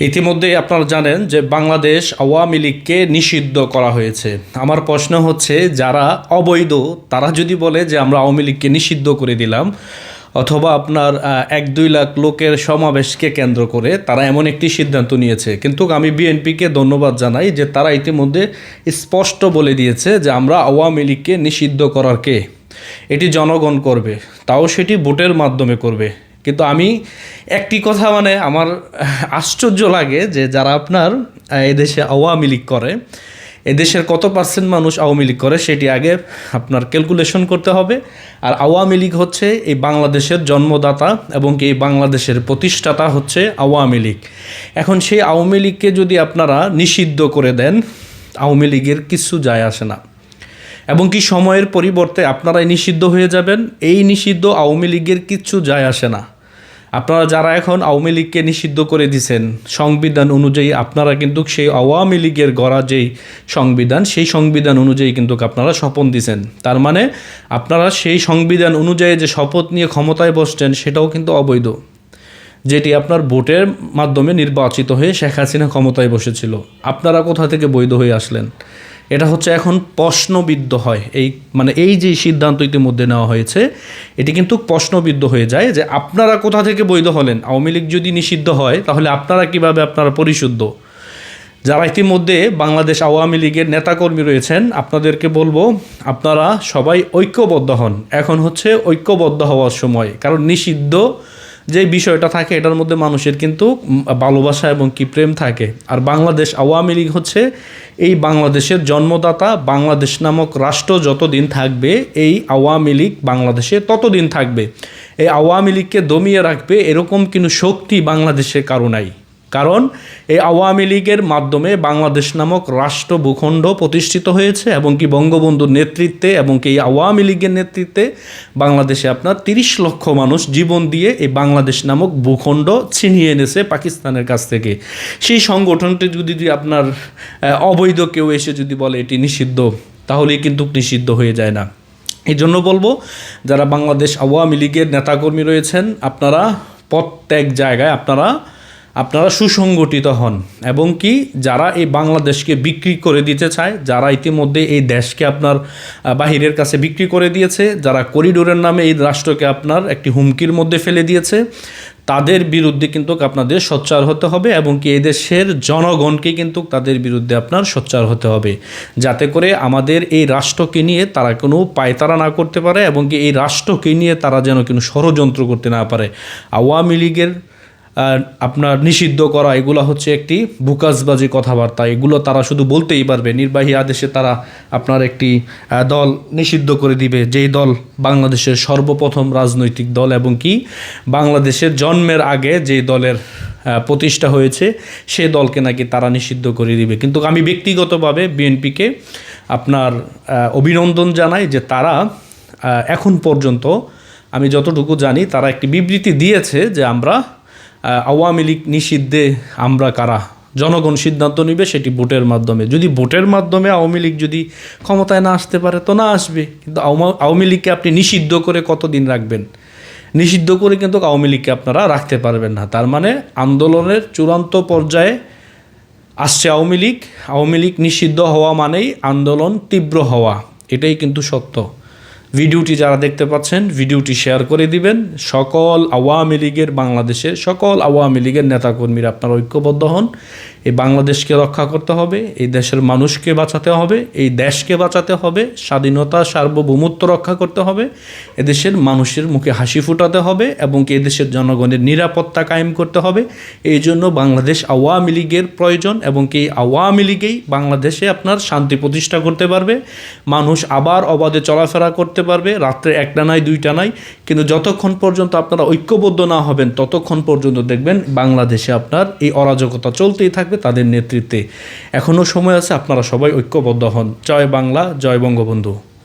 ইতিমধ্যে আপনারা জানেন যে বাংলাদেশ আওয়ামী লীগকে নিষিদ্ধ করা হয়েছে। আমার প্রশ্ন হচ্ছে, যারা অবৈধ তারা যদি বলে যে আমরা আওয়ামী লীগকে নিষিদ্ধ করে দিলাম, অথবা আপনার 1-2 লাখ লোকের সমাবেশকে কেন্দ্র করে তারা এমন একটি সিদ্ধান্ত নিয়েছে, কিন্তু আমি বিএনপিকে ধন্যবাদ জানাই যে তারা ইতিমধ্যে স্পষ্ট বলে দিয়েছে যে আমরা আওয়ামী লীগকে নিষিদ্ধ করার কে, এটি জনগণ করবে, তাও সেটি ভোটের মাধ্যমে করবে। কিন্তু আমি একটি কথা আমার আশ্চর্য লাগে যে যারা আপনার এদেশে আওয়ামী লীগ করে, এদেশের কত পার্সেন্ট মানুষ আওয়ামী লীগ করে সেটি আগে আপনার ক্যালকুলেশন করতে হবে। আর আওয়ামী লীগ হচ্ছে এই বাংলাদেশের জন্মদাতা এবং এই বাংলাদেশের প্রতিষ্ঠাতা হচ্ছে আওয়ামী লীগ। এখন সেই আওয়ামী লীগকে যদি আপনারা নিষিদ্ধ করে দেন, আওয়ামী লীগের কিছু যায় আসে না, এবং কি সময়ের পরিবর্তে আপনারাই নিষিদ্ধ হয়ে যাবেন। এই নিষিদ্ধ আওয়ামী লীগের কিচ্ছু যায় আসে না। আপনারা যারা এখন আওয়ামী লীগকে নিষিদ্ধ করে দিয়েছেন সংবিধান অনুযায়ী, আপনারা কিন্তু সেই আওয়ামী লীগের গড়া যেই সংবিধান, সেই সংবিধান অনুযায়ী কিন্তু আপনারা শপথ দিয়েছেন। তার মানে আপনারা সেই সংবিধান অনুযায়ী যে শপথ নিয়ে ক্ষমতায় বসছেন সেটাও কিন্তু অবৈধ, যেটি আপনার ভোটের মাধ্যমে নির্বাচিত হয়ে শেখ হাসিনা ক্ষমতায় বসেছিল। আপনারা কোথা থেকে বৈধ হয়ে আসলেন? এটা হচ্ছে এখন প্রশ্নবিদ্ধ হয়। এই যে সিদ্ধান্ত ইতিমধ্যে নেওয়া হয়েছে, এটি কিন্তু প্রশ্নবিদ্ধ হয়ে যায় যে আপনারা কোথা থেকে বৈধ হলেন। আওয়ামী লীগ যদি নিষিদ্ধ হয় তাহলে আপনারা কিভাবে আপনারা পরিশুদ্ধ? যারা ইতিমধ্যে বাংলাদেশ আওয়ামী লীগের নেতাকর্মী রয়েছেন, আপনাদেরকে বলবো আপনারা সবাই ঐক্যবদ্ধ হন। এখন হচ্ছে ঐক্যবদ্ধ হওয়ার সময়, কারণ নিষিদ্ধ যে বিষয়টা থাকে এটার মধ্যে মানুষের কিন্তু ভালোবাসা এবং কি প্রেম থাকে। আর বাংলাদেশ আওয়ামী লীগ হচ্ছে এই বাংলাদেশের জন্মদাতা। বাংলাদেশ নামক রাষ্ট্র যতদিন থাকবে, এই আওয়ামী লীগ বাংলাদেশে ততদিন থাকবে। এই আওয়ামী লীগকে দমিয়ে রাখবে এরকম কোনো শক্তি বাংলাদেশের কারো নাই। কারণ এই আওয়ামী লীগের মাধ্যমে বাংলাদেশ নামক রাষ্ট্র ভূখণ্ড প্রতিষ্ঠিত হয়েছে, এবং কি বঙ্গবন্ধুর নেতৃত্বে এবং কি এই আওয়ামী লীগের নেতৃত্বে বাংলাদেশে আপনার 30 লক্ষ মানুষ জীবন দিয়ে এই বাংলাদেশ নামক ভূখণ্ড ছিনিয়ে এনেছে পাকিস্তানের কাছ থেকে। সেই সংগঠনটি যদি আপনার অবৈধ কেউ এসে যদি বলে এটি নিষিদ্ধ, তাহলেই কিন্তু নিষিদ্ধ হয়ে যায় না। এই জন্য বলবো, যারা বাংলাদেশ আওয়ামী লীগের নেতাকর্মী রয়েছেন, আপনারা প্রত্যেক জায়গায় আপনারা সুসংগঠিত হন, এবং কি যারা এই বাংলাদেশকে বিক্রি করে দিতে চায়, যারা ইতিমধ্যে এই দেশকে আপনার বাহিরের কাছে বিক্রি করে দিয়েছে, যারা করিডোরের নামে এই রাষ্ট্রকে আপনার একটি হুমকির মধ্যে ফেলে দিয়েছে, তাদের বিরুদ্ধে কিন্তু আপনাদের সোচ্চার হতে হবে, এবং কি এই দেশের জনগণকে কিন্তু তাদের বিরুদ্ধে আপনার সোচ্চার হতে হবে, যাতে করে আমাদের এই রাষ্ট্রকে নিয়ে তারা কোনো পায়তারা না করতে পারে, এবং কি এই রাষ্ট্রকে নিয়ে তারা যেন কোনো ষড়যন্ত্র করতে না পারে। আওয়ামী লীগের আপনার নিষিদ্ধ করা এগুলো হচ্ছে একটি বুকাসবাজি কথাবার্তা। এগুলো তারা শুধু বলতেই পারবে। নির্বাহী আদেশে তারা আপনার একটি দল নিষিদ্ধ করে দিবে, যেই দল বাংলাদেশের সর্বপ্রথম রাজনৈতিক দল, এবং কি বাংলাদেশের জন্মের আগে যেই দলের প্রতিষ্ঠা হয়েছে সেই দলকে নাকি তারা নিষিদ্ধ করে দিবে। কিন্তু আমি ব্যক্তিগতভাবে বিএনপিকে আপনার অভিনন্দন জানাই যে তারা এখন পর্যন্ত, আমি যতটুকু জানি, তারা একটি বিবৃতি দিয়েছে যে আমরা আওয়ামী লীগ নিষিদ্ধে আমরা কারা, জনগণ সিদ্ধান্ত নেবে, সেটি ভোটের মাধ্যমে। যদি ভোটের মাধ্যমে আওয়ামী লীগ যদি ক্ষমতায় না আসতে পারে তো না আসবে, কিন্তু আওয়ামী লীগকে আপনি নিষিদ্ধ করে কতদিন রাখবেন? নিষিদ্ধ করে কিন্তু আওয়ামী লীগকে আপনারা রাখতে পারবেন না। তার মানে আন্দোলনের চূড়ান্ত পর্যায়ে আসছে আওয়ামী লীগ। আওয়ামী লীগ নিষিদ্ধ হওয়া মানেই আন্দোলন তীব্র হওয়া, এটাই কিন্তু সত্য। ভিডিওটি যারা দেখতে পাচ্ছেন, ভিডিওটি শেয়ার করে দিবেন। সকল আওয়ামী লীগের, বাংলাদেশের সকল আওয়ামী লীগের নেতাকর্মীরা আপনারা ঐক্যবদ্ধ হন। এই বাংলাদেশকে রক্ষা করতে হবে, এই দেশের মানুষকে বাঁচাতে হবে, এই দেশকে বাঁচাতে হবে, স্বাধীনতা সার্বভৌমত্ব রক্ষা করতে হবে, এদেশের মানুষের মুখে হাসি ফুটাতে হবে, এবং এদেশের জনগণের নিরাপত্তা কায়েম করতে হবে। এই জন্য বাংলাদেশ আওয়ামী লীগের প্রয়োজন, এবং এই আওয়ামী লীগেই বাংলাদেশে আপনার শান্তি প্রতিষ্ঠা করতে পারবে। মানুষ আবার অবাধে চলাফেরা করতে পারবে, রাত্রে 1টা নাই 2টা নাই। কিন্তু যতক্ষণ পর্যন্ত আপনারা ঐক্যবদ্ধ না হবেন, ততক্ষণ পর্যন্ত দেখবেন বাংলাদেশে আপনার এই অরাজকতা চলতেই থাকবে তাদের নেতৃত্বে। এখনও সময় আছে, আপনারা সবাই ঐক্যবদ্ধ হন। জয় বাংলা, জয় বঙ্গবন্ধু।